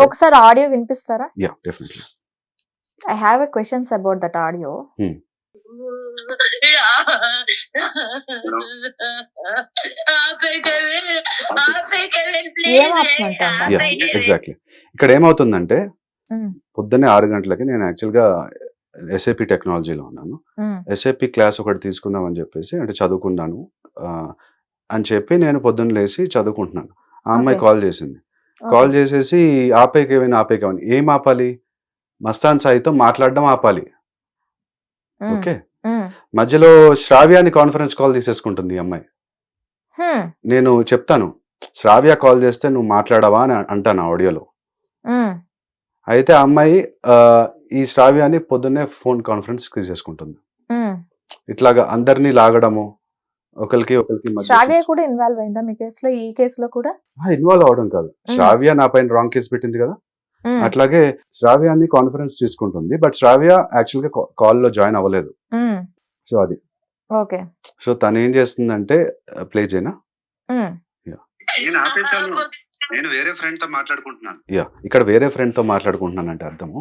ఒకసారి ఆడియో వినిపిస్తారా? Yeah definitely. I have a questions about that audio. ఏం ఆపమంటావు? Yeah exactly. ఇక్కడ ఏమవుతుందంటే పొద్దున్నే 6 గంటలకి నేను యాక్చువల్గా ఎస్ఏపి టెక్నాలజీలో ఉన్నాను. ఎస్ఏపి క్లాస్ ఒకటి తీసుకుందాం అని చెప్పేసి, అంటే చదువుకున్నాను అని చెప్పి నేను పొద్దున్న లేచి చదువుకుంటున్నాను. ఆ అమ్మాయి కాల్ చేసింది. కాల్ చేసేసి ఆపేకి ఏమైనా ఏం ఆపాలి? మస్తాన్ సాయితో మాట్లాడడం ఆపాలి. ఓకే, మధ్యలో శ్రావ్యాని కాన్ఫరెన్స్ కాల్ తీసేసుకుంటుంది ఈ అమ్మాయి. నేను చెప్తాను, శ్రావ్య కాల్ చేస్తే నువ్వు మాట్లాడవా అని అంటాను ఆడియోలో. అయితే ఆ అమ్మాయి ఈ శ్రావ్యాన్ని పొద్దున్నే ఫోన్ కాన్ఫరెన్స్ తీసేసుకుంటుంది. ఇట్లాగా అందరినీ లాగడము, ఒకరికి శ్రావ్య కూడా ఇన్వాల్వ్ అయిందా మీ కేసులో? ఈ కేసులో కూడా ఇన్వాల్వ్ అవడం కాదు, శ్రావ్య నా పైన రాంగ్ కేసు పెట్టింది కదా, అట్లాగే శ్రావ్యాన్ని కాన్ఫరెన్స్ తీసుకుంటుంది. బట్ శ్రావ్య యాక్చువల్ గా కాల్ లో జాయిన్ అవ్వలేదు. సో అది ఓకే. సో తను ఏం చేస్తుందంటే, ప్లే చేయనా? నేను వేరే ఫ్రెండ్ తో మాట్లాడుకుంటున్నాను. యా, ఇక్కడ వేరే ఫ్రెండ్ తో మాట్లాడుకుంటున్నాను అంటే అర్థము,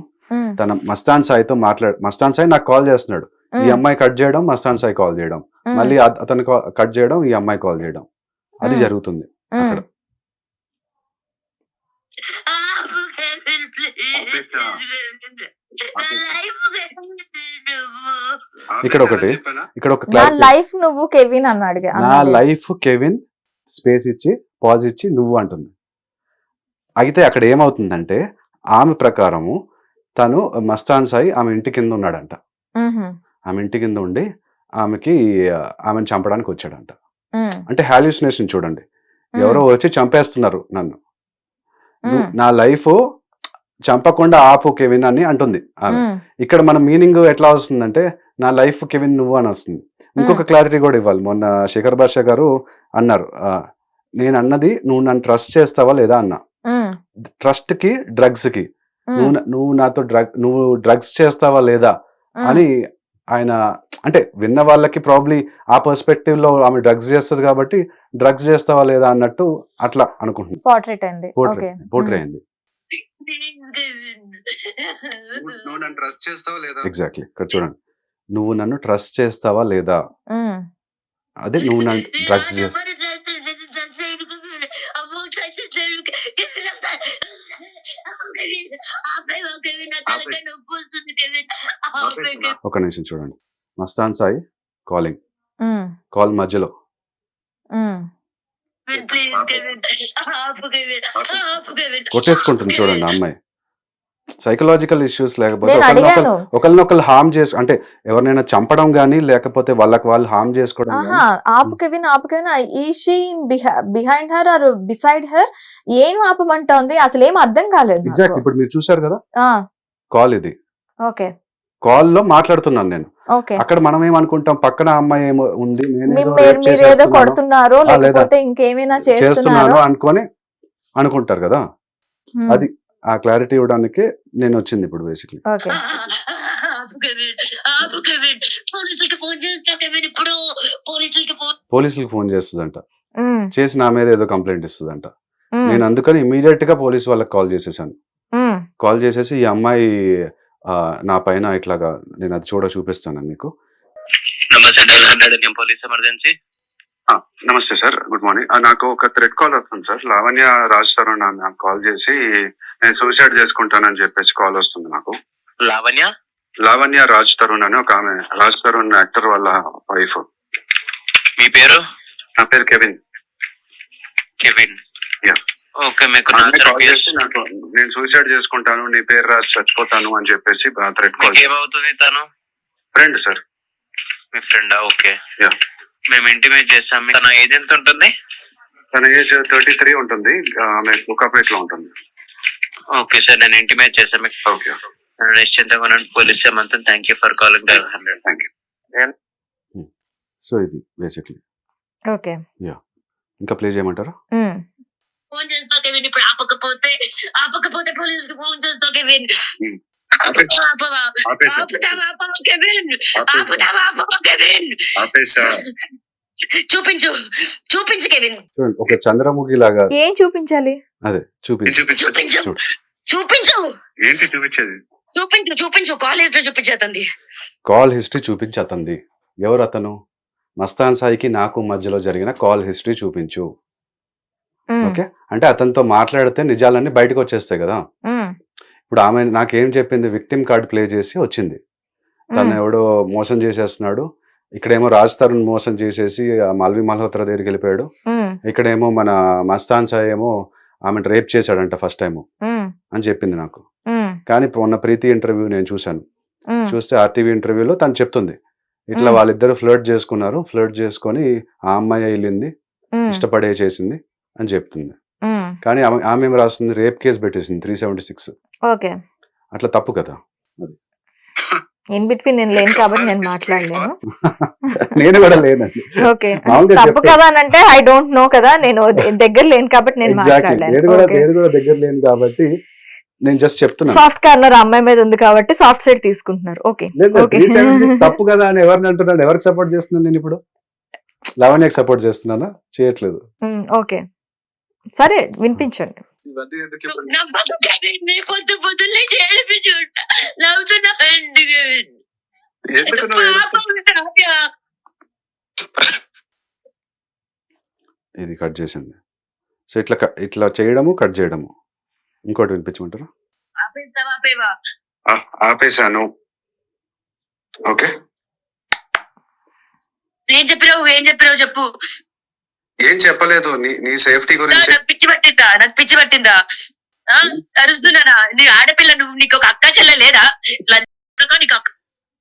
తన మస్తాన్ సాయితో మస్తాన్ సాయి నాకు కాల్ చేస్తున్నాడు, ఈ అమ్మాయి కట్ చేయడం, మస్తాన్ సాయి కాల్ చేయడం, మళ్ళీ అతను కట్ చేయడం, ఈ అమ్మాయి కాల్ చేయడం, అది జరుగుతుంది అక్కడ. ఇక్కడ ఒక లైఫ్ నువ్వు కెవిన్ అన్నాడు, నా లైఫ్ కెవిన్ స్పేస్ ఇచ్చి పాజ్ ఇచ్చి నువ్వు అంటుంది. అయితే అక్కడ ఏమవుతుందంటే, ఆమె ప్రకారము తను మస్తాన్ సాయి ఆమె ఇంటి కింద ఉన్నాడంట. ఆమె ఇంటి కింద ఉండి ఆమెను చంపడానికి వచ్చాడంట. అంటే హాల్యూసినేషన్ చూడండి, ఎవరో వచ్చి చంపేస్తున్నారు నన్ను, నా లైఫ్ చంపకుండా ఆపు కెవిన్ అని అంటుంది ఆమె. ఇక్కడ మన మీనింగ్ ఎట్లా వస్తుందంటే, నా లైఫ్ కెవిన్ నువ్వు అని వస్తుంది. ఇంకొక క్లారిటీ కూడా ఇవ్వాలి. మొన్న శేఖర్ భాష గారు అన్నారు, నేను అన్నది నువ్వు నన్ను ట్రస్ట్ చేస్తావా లేదా అన్నా. ట్రస్ట్ కి డ్రగ్స్ కి నువ్వు నాతో నువ్వు డ్రగ్స్ చేస్తావా లేదా అని ఆయన, అంటే విన్న వాళ్ళకి ప్రాబ్లీ ఆ పర్స్పెక్టివ్ లో ఆమె డ్రగ్స్ చేస్తుంది కాబట్టి డ్రగ్స్ చేస్తావా లేదా అన్నట్టు అట్లా అనుకుంటున్నాను. పోర్ట్రేట్ అయింది. ఎగ్జాక్ట్లీ. ఇక్కడ చూడండి, నువ్వు నన్ను ట్రస్ట్ చేస్తావా లేదా, అదే నువ్వు నన్ను డ్రగ్స్ చేస్తా. ఒక నిమిషం చూడండి, మస్తాన్ సాయి కాలింగ్, కాల్ మధ్యలో కొట్టేసుకుంటుంది చూడండి అమ్మాయి. సైకలాజికల్ ఇష్యూస్ లేకపోతే ఒకరినొకరు హార్మ్ చేసి, అంటే ఎవరినైనా చంపడం గానీ లేకపోతే వాళ్ళకి వాళ్ళు హార్మ్ చేసుకోవడం. ఆపు Kevin is she behind her or beside her, ఏం ఆపమంటోంది అసలు ఏం అర్థం కాలేదు. ఎగ్జాక్ట్. ఇప్పుడు మీరు చూసారు కదా కాల్, ఇది ఓకే, కాల్ లో మాట్లాడుతున్నాను నేను. అక్కడ మనం ఏమనుకుంటాం, పక్కన అమ్మాయి ఏమో ఉంది, మీరేదో కొడుతున్నారో లేకపోతే ఇంకేమైనా చేస్తున్నారో అనుకుంటారు కదా. అది ఆ క్లారిటీ ఇవ్వడానికి నేను వచ్చింది ఇప్పుడు బేసిక్లీ. పోలీసులకి ఫోన్ చేస్తుందంట, చేసి నా మీద ఏదో కంప్లైంట్ ఇస్తుందంట. నేను అందుకని ఇమీడియట్ గా పోలీసు వాళ్ళకి కాల్ చేసేసాను. కాల్ చేసేసి ఈ అమ్మాయి నా పైన ఇట్లాగా, నేను అది చూపిస్తాను మీకు. నమస్తే సార్, గుడ్ మార్నింగ్. నాకు ఒక థ్రెడ్ కాల్ వస్తుంది సార్. లావణ్య రాజ్ తరుణ్ నాకు కాల్ చేసి నేను సూసైడ్ చేసుకుంటానని చెప్పేసి కాల్ వస్తుంది నాకు. లావణ్య రాజ్ తరుణ్ అని ఒక ఆమె, రాజ్ తరుణ్ యాక్టర్ వాళ్ళ వైఫ్. మీ పేరు? నా పేరు కెవిన్. ఓకే, మీకు కాల్ చేసి నాకు నేను సూసైడ్ చేసుకుంటాను, నీ పేరు రాసి చచ్చిపోతాను అని చెప్పేసి థ్రెడ్ కాల్. ఏమవుతుంది తను? Friend sir. మీ ఫ్రెండా? ఓకే, మేము ఇంటిమేట్ చేస్తాం. తన ఏజ్ ఎంత ఉంటుంది? తన ఏజ్ 33 ఉంటుంది. ఆమె కుకాపేట్ లో ఉంటుంది. ఓకే సార్, నేను ఇంటిమేట్ చేస్తాను మీకు. ఓకే, నిశ్చింతగా పోలీస్ ఏమంతా. Thank you for calling. Thank you. So ఇది బేసిక్లీ. ఓకే, యా, ఇంకా ప్లే చేయమంటారా? ఫోన్ చేస్తా కెవిన్, ఇప్పుడు ఆపకపోతే పోలీసులకు ఫోన్ చేస్తా కెవిన్. చూపించు కెవిన్. ఒక చంద్రముఖి లాగా ఏం చూపించాలి? అదే చూపించు. చూపించు ఏంటి చూపించేది? చూపించు కాలేజ్ లో చూపించేతంది. కాల్ హిస్టరీ చూపించి అతంది. ఎవరు అతను? మస్తాన్ సాయికి నాకు మధ్యలో జరిగిన కాల్ హిస్టరీ చూపించు. ఉమ్, ఓకే. అంటే అతనితో మాట్లాడితే నిజాలన్నీ బయటకు వచ్చేస్తాయి కదా. ఉమ్, ఇప్పుడు ఆమె నాకేం చెప్పింది, విక్టిమ్ కార్డ్ ప్లే చేసి వచ్చింది. తను ఉమ్, ఎవడో మోసం చేసేస్తున్నాడు, ఇక్కడేమో రాజ్ తరుణ్ మోసం చేసేసి ఆ మాల్వి మల్హోత్రా దగ్గరికి వెళ్ళిపోయాడు, ఉమ్, ఇక్కడేమో మన మస్తాన్ సాయి ఏమో ఆమెను రేప్ చేశాడంట ఫస్ట్ టైం ఉమ్, అని చెప్పింది నాకు. ఉమ్, కానీ మొన్న ప్రీతి ఇంటర్వ్యూ నేను చూశాను. ఉమ్, చూస్తే ఆర్టీవీ ఇంటర్వ్యూలో తను చెప్తుంది ఇట్లా వాళ్ళిద్దరు ఫ్లర్ట్ చేసుకున్నారు, ఫ్లర్ట్ చేసుకొని ఆ అమ్మాయి వెళ్ళింది, ఉమ్, ఇష్టపడే చేసింది అని చెప్తుంది. ఉమ్. కానీ ఆమె ఏం రాస్తుంది, రేప్ కేసు పెట్టేసింది 376. ఓకే. అట్లా తప్పు కదా. ఇన్ బిట్వీన్ నేను లేను కాబట్టి నేను మాట్లాడలేను. నేను కూడా లేనండి. ఓకే. మామూలుగా తప్పు చెప్తే- కదా అని అంటే ఐ డోంట్ నో కదా, నేను దగ్గర లేను కాబట్టి నేను ఎగ్జాక్ట్లీ నేను మాట్లాడలేను. కూడా దగ్గర లేను కాబట్టి నేను జస్ట్ చెప్తున్నాను. సాఫ్ట్ కార్నర్ అమ్మాయి మీద ఉంది కాబట్టి సాఫ్ట్ సైడ్ తీసుకుంటున్నారు. ఓకే. లేదు, ఓకే. 376 తప్పు కదా అని ఎవరిని అంటున్నాను? ఎవరికి సపోర్ట్ చేస్తున్నాను నేను ఇప్పుడు? లవణ్యకి సపోర్ట్ చేస్తున్నానా? చేయట్లేదు. ఓకే, సరే వినిపించండి. ఇవన్నీ ఎందుకు ఇప్పుడు? నవ్వకు కవిన్, నీ పొద్దున్నే ఏడిపించి ఉంటా. నవ్వుతున్నా ఎందుకు కవిన్? ఎందుకు నువ్వు పాపం కావ్య. ఇది కట్ చేసింది. సో ఇట్లా చేయడము, కట్ చేయడము. ఇంకోటి వినిపించమంటారా? ఆపేవా? ఆపేశాను. ఓకే. ఏం చెప్పినావు చెప్పు. ఏం చెప్పలేదు. నీ సేఫ్టీ గురించి. నాకు పిచ్చి పట్టిందా? అరుస్తున్నానా? నీ ఆడపిల్ల, నువ్వు నీకు ఒక అక్క చెల్లె లేదా? నీకు అక్క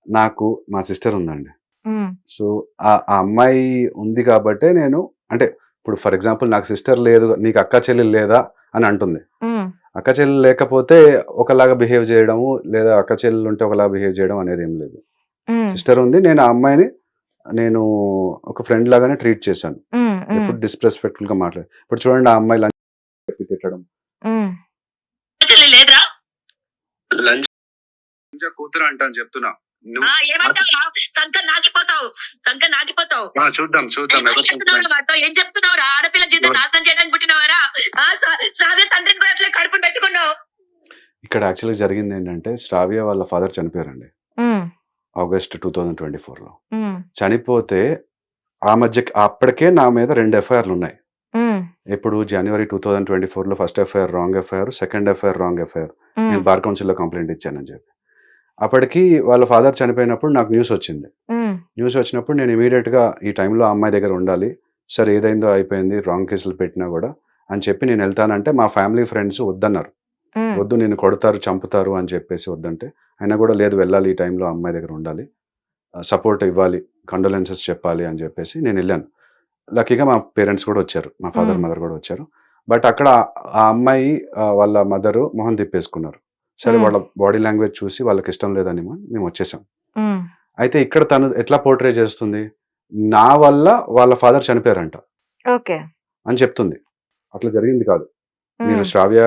నాకు మా సిస్టర్ ఉందండి. ఉమ్, సో ఆ అమ్మాయి ఉంది కాబట్టే నేను, అంటే ఇప్పుడు ఫర్ ఎగ్జాంపుల్ నాకు సిస్టర్ లేదు, నీకు అక్క చెల్లెలు లేదా అని అంటుంది. ఉమ్, అక్క చెల్లెలు లేకపోతే ఒకలాగా బిహేవ్ చేయడము, లేదా అక్క చెల్లెలు ఉంటే ఒకలాగా బిహేవ్ చేయడం అనేది ఏం లేదు. ఉమ్, సిస్టర్ ఉంది, నేను ఆ అమ్మాయిని నేను ఒక ఫ్రెండ్ లాగానే ట్రీట్ చేశాను. ఉమ్, ఉమ్, ఎప్పుడు డిస్రెస్పెక్ట్ఫుల్ గా మాట్లాడు. ఇప్పుడు చూడండి, ఆ అమ్మాయి లంచ్ తిట్టడం. ఉమ్. చెల్లె లేదురా? లంచ్ కూతురు అంటాను చెప్తున్నా. ఏమంటావు? సంకర్ నాకిపోతావు. చూద్దాం ఏం చెప్తున్నావురా? ఆడపిల్ల జీవితం నాశనం చేయడానికి పుట్టినవారా? శ్రావ్య తండ్రిని కూడా అట్లా కడుపుని పెట్టుకున్నావు. ఇక్కడ యాక్చువల్గా జరిగింది ఏంటంటే, శ్రావ్య వాళ్ళ ఫాదర్ చనిపోయారండి ఉమ్, ఆగస్ట్ 2024లో. ఉమ్, చనిపోతే ఆ మధ్య అప్పటికే నా మీద 2 ఎఫ్ఐఆర్లు ఉన్నాయి. ఉమ్, ఇప్పుడు జనవరి 2024లో first FIR wrong FIR, second FIR wrong FIR. ఉమ్, నేను బార్ కౌన్సిల్లో కంప్లైంట్ ఇచ్చానని చెప్పి. అప్పటికి వాళ్ళ ఫాదర్ చనిపోయినప్పుడు నాకు న్యూస్ వచ్చింది. ఉమ్, న్యూస్ వచ్చినప్పుడు నేను ఇమీడియట్గా ఈ టైంలో ఆ అమ్మాయి దగ్గర ఉండాలి, సరే ఏదైందో అయిపోయింది, రాంగ్ కేసులు పెట్టినా కూడా అని చెప్పి నేను వెళ్తానంటే మా ఫ్యామిలీ ఫ్రెండ్స్ వద్దన్నారు. ఉమ్, వద్దు, నేను కొడతారు, చంపుతారు అని చెప్పేసి వద్దంటే, అయినా కూడా లేదు, వెళ్ళాలి, ఈ టైంలో అమ్మాయి దగ్గర ఉండాలి, సపోర్ట్ ఇవ్వాలి, కండోలెన్సెస్ చెప్పాలి అని చెప్పేసి నేను వెళ్ళాను. లక్కీగా మా పేరెంట్స్ కూడా వచ్చారు, మా ఫాదర్ మదర్ కూడా వచ్చారు. బట్ అక్కడ ఆ అమ్మాయి వాళ్ళ మదరు మొహం తిప్పేసుకున్నారు. సరే, వాళ్ళ బాడీ లాంగ్వేజ్ చూసి వాళ్ళకి ఇష్టం లేదని మేము వచ్చేసాం. ఉమ్. అయితే ఇక్కడ తను ఎట్లా పోర్ట్రే చేస్తుంది, నా వల్ల వాళ్ళ ఫాదర్ చనిపోయారంట ఓకే అని చెప్తుంది. అట్లా జరిగింది కాదు. మీరు ఉమ్, శ్రావ్య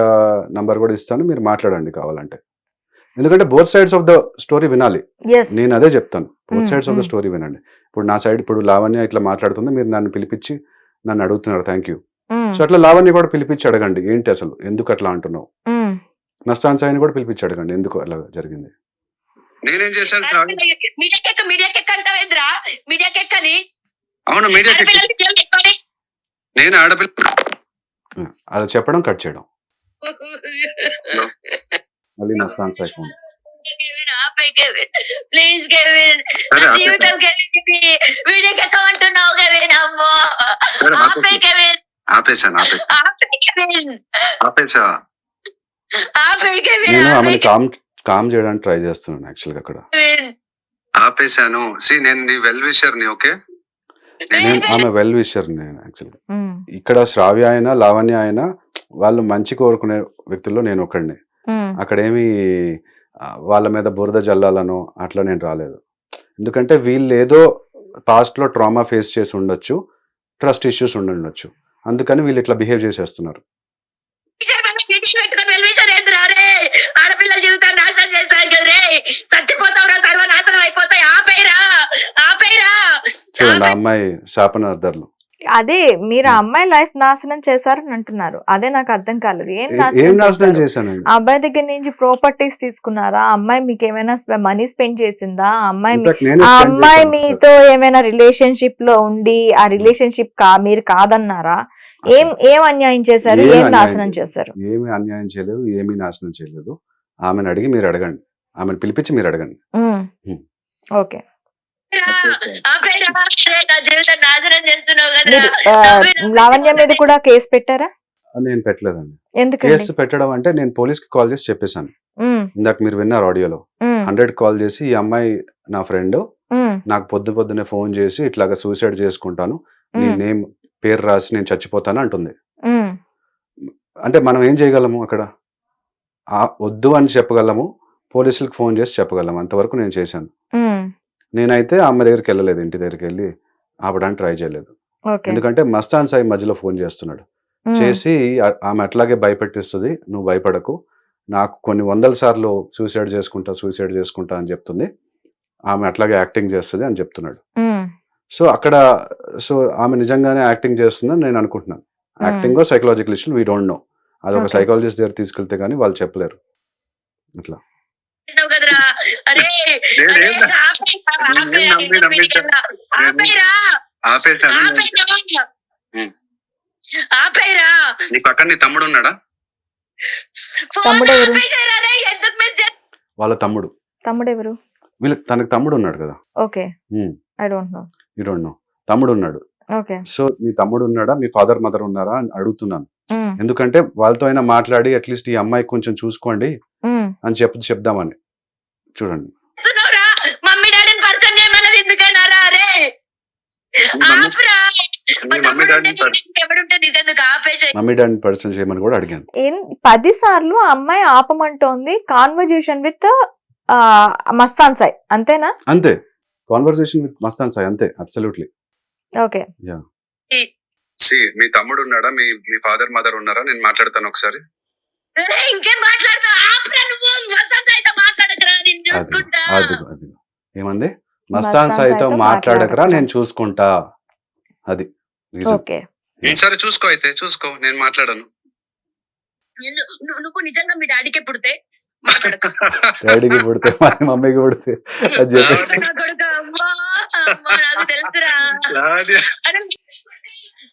నంబర్ కూడా ఇస్తాను, మీరు మాట్లాడండి కావాలంటే. ఎందుకంటే both sides of the story వినాలి. yes. నేను అదే చెప్తాను, both Mm, sides of the mm. Story వినండి. ఇప్పుడు నా సైడ్, ఇప్పుడు లావణ్య ఇట్లా మాట్లాడుతుంది, మీరు నన్ను పిలిపించి నన్ను అడుగుతున్నారు, థ్యాంక్ యూ. ఉమ్, సో అట్లా లావణ్య కూడా పిలిపించి అడగండి, ఏంటి అసలు ఎందుకు అట్లా అంటున్నావు. ఉమ్. నస్తాన్ సాయిని కూడా పిలిపించి అడగండి, ఎందుకు అలా జరిగింది. నేనేం చేశాను? మీడియాకెక్క అంటావేంద్రా? మీడియాకెక్కని అవును, మీడియా నేను ఆడపిల్ల. అలా చెప్పడం, కట్ చేయడం. మళ్ళీ నస్తాన్ సాయి ఫోన్. ప్లీజ్ కెవిన్, సరే, ఆపేసా. జీవితం కెవిన్, వీడియోకెక్క అంటున్నావు కెవిన్. అమ్మో సరే, ఆపే కెవిన్, ఆపేశాను. ఆపే కెవిన్, ఆపేసా. ఆపే కెవిన్, నేను ఆపే ఆమెని కామ్ చేయడానికి ట్రై చేస్తున్నాను యాక్చువల్గా అక్కడ. కెవిన్. ఆపేశాను. నేను నీ వెల్ విషర్ ని. ఓకే, నేను ఆమె వెల్ విషర్ నేను యాక్చువల్గా. ఉమ్, ఇక్కడ శ్రావ్య అయినా లావణ్య అయినా వాళ్ళు మంచి కోరుకునే వ్యక్తుల్లో నేను ఒకడిని. ఉమ్, అక్కడేమి వాళ్ళ మీద బురద జల్లాలను అట్లా నేను రాలేదు. ఎందుకంటే వీళ్ళు ఏదో పాస్ట్లో ట్రామా ఫేస్ చేసి ఉండొచ్చు, ట్రస్ట్ ఇష్యూస్ ఉండొచ్చు, అందుకని వీళ్ళు ఇట్లా బిహేవ్ చేసేస్తున్నారు. ఆడపిల్లల జీవితాన్ని నాశనం చేస్తాను కదా రే. చచ్చిపోతావురా, సర్వనాశనం అయిపోతాయి. ఆపేరా, ఆపేరా. చూడండి, ఆ అమ్మాయి శాపనార్థాలు. అదే మీరు ఆ అమ్మాయి లైఫ్ నాశనం చేశారని అంటున్నారు. అదే నాకు అర్థం కాలేదు. ఏం ఏం నాశనం నాశనం చేశారు? చేశానండి? ఆ అబ్బాయి దగ్గర నుంచి ప్రాపర్టీస్ తీసుకున్నారా? ఆ అమ్మాయి మీకు ఏమైనా మనీ స్పెండ్ చేసిందా? ఆ అమ్మాయి ఇన్ఫాక్ట్ నేనే ఆ spend అమ్మాయి చేశాను సార్. మీతో ఏమైనా రిలేషన్షిప్ లో ఉండి ఆ రిలేషన్షిప్ మీరు కాదన్నారా? ఏం అన్యాయం చేశారు? ఏమీ ఏం అన్యాయం నాశనం చేయలేదు. చేశారు? ఏమీ అన్యాయం చేయలేదు, ఏమీ నాశనం చేయలేదు. ఆమెను అడిగి మీరు అడగండి, ఆమెను పిలిపించి మీరు అడగండి. ఓకే. ఆపేరా, రే, నా జీవితం నాశనం చేస్తున్నావు మీరు కదరా. లావణ్య మీద కూడా కేసు పెట్టారా? నేను పెట్టలేదండి. ఎందుకండి? కేసు పెట్టడం అంటే నేను పోలీస్కి కాల్ చేసి చెప్పేశాను. ఇందాక మీరు విన్నారు ఆడియోలో. 100 కాల్ చేసి ఈ అమ్మాయి నా ఫ్రెండ్, నాకు పొద్దున్నే ఫోన్ చేసి ఇట్లాగా సూసైడ్ చేసుకుంటాను, నీ నేమ్ పేరు రాసి నేను చచ్చిపోతాను అంటుంది. అంటే మనం ఏం చేయగలము అక్కడ? వద్దు అని చెప్పగలము, పోలీసులకు ఫోన్ చేసి చెప్పగలము, అంతవరకు నేను చేశాను. నేనైతే అమ్మాయి దగ్గరికి వెళ్ళలేదు, ఇంటి దగ్గరికి వెళ్ళి ఆపడానికి ట్రై చేయలేదు. ఎందుకంటే మస్తాన్ సాయి మధ్యలో ఫోన్ చేస్తున్నాడు. చేసి ఆమె అట్లాగే భయపెట్టిస్తుంది, నువ్వు భయపడకు, నాకు కొన్ని 100 సార్లు సూసైడ్ చేసుకుంటా అని చెప్తుంది, ఆమె అట్లాగే యాక్టింగ్ చేస్తుంది అని చెప్తున్నాడు. సో అక్కడ ఆమె నిజంగానే యాక్టింగ్ చేస్తుందని నేను అనుకుంటున్నాను. Acting psychological issue we don't know. అదొక సైకాలజిస్ట్ దగ్గర తీసుకెళ్తే కానీ వాళ్ళు చెప్పలేరు. అట్లా కదరా. అరే, నేనేం అరే, ఆపేరా, ఆపేరా, ఆపేశాను. ఆపేరా, ఆపేరా. నీ పక్కన నీ తమ్ముడు ఉన్నాడా? ఫోన్ తమ్ముడు ఎవరు? ఆపేశారా రే, ఎందుకు మిస్ చేస్తున్నావు? వాళ్ళ తమ్ముడు, తమ్ముడు ఎవరు? తనకు తమ్ముడు ఉన్నాడు కదా. Okay, I don't know. You don't know. తమ్ముడు ఉన్నాడు. ఓకే. సో మీ తమ్ముడు ఉన్నాడా, మీ ఫాదర్ మదర్ ఉన్నారా అని అడుగుతున్నాను. ఎందుకంటే వాళ్ళతో అయినా మాట్లాడి అట్లీస్ట్ ఈ అమ్మాయి కొంచెం చూసుకోండి అని చెప్దామని. చూడండి, చేస్తున్నావురా? మమ్మీ డాడీని పరిచయం చేయమన్నది ఎందుకైనా రా రే. ఆపురా. మా మమ్మీ డాడీని తమ్ముడు ఎవడుంటే నీకెందుకు ఆపేసాయి? మమ్మీ డాడీని పరిచయం చేయమని కూడా అడిగాను. 10 సార్లు ఆ అమ్మాయి ఆపమంటోంది కాన్వర్జేషన్ విత్ మస్తాన్ సాయి, అంతేనా? అంతే, కాన్వర్సేషన్ విత్ మస్తాన్ సాయి, అంతే, అబ్సల్యూట్లీ. ఓకే. మీ తమ్ముడు ఉన్నాడా, మీ ఫాదర్ మదర్ ఉన్నారా? నేను మాట్లాడతాను ఒకసారి. రే, ఇంకేం మాట్లాడతావు? ఆపురా నువ్వు. మస్తాన్ సాయితో మాట్లాడకరా, నేను చూసుకుంటా. అదిగో ఏమంది? మస్తాన్ సాయితో మాట్లాడకరా, నేను చూసుకుంటా. అది reason. ఓకే. సరే చూసుకో, అయితే చూసుకో, నేను మాట్లాడను. నువ్వు నిజంగా మీ డాడీకే పుడితే మాట్లాడక. డాడీకి పుడితే మమ్మీకి పుడితే అది చెప్పి నా కొడుకా, అమ్మా, అమ్మా, నాకు తెలుసురా. అరే,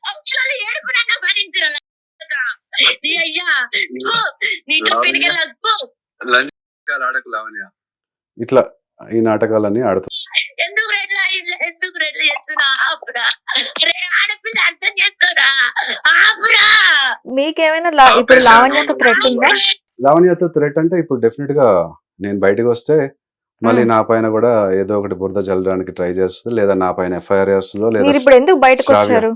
అంకుల్ ఏడుపునన్నా భరించరా. నీ అయ్యా, పో, నీకు పెరిగేలా పో. ఆడకు లావణ్య. ఇట్లా ఈ నాటకాలన్నీ ఆడుతాం. ఎందుకు రెడ్లా చేస్తున్నా? ఆపురా. రే, ఆడపిల్ల అర్థం చేసుకోరా. ఆపురా. మీకేమైనా ఇప్పుడు లావణ్యకు థ్రెట్ ఉందా? లావణ్యతో థ్రెట్ అంటే ఇప్పుడు డెఫినెట్ గా నేను బయటకు వస్తే మళ్ళీ నా పైన కూడా ఏదో ఒకటి బురద చల్లడానికి ట్రై చేస్తుంది, లేదా నా పైన ఎఫ్ఐఆర్ వేస్తుందో, మీరు లేదా ఇప్పుడు ఎందుకు బయటకు శ్రావ్య. వచ్చారు?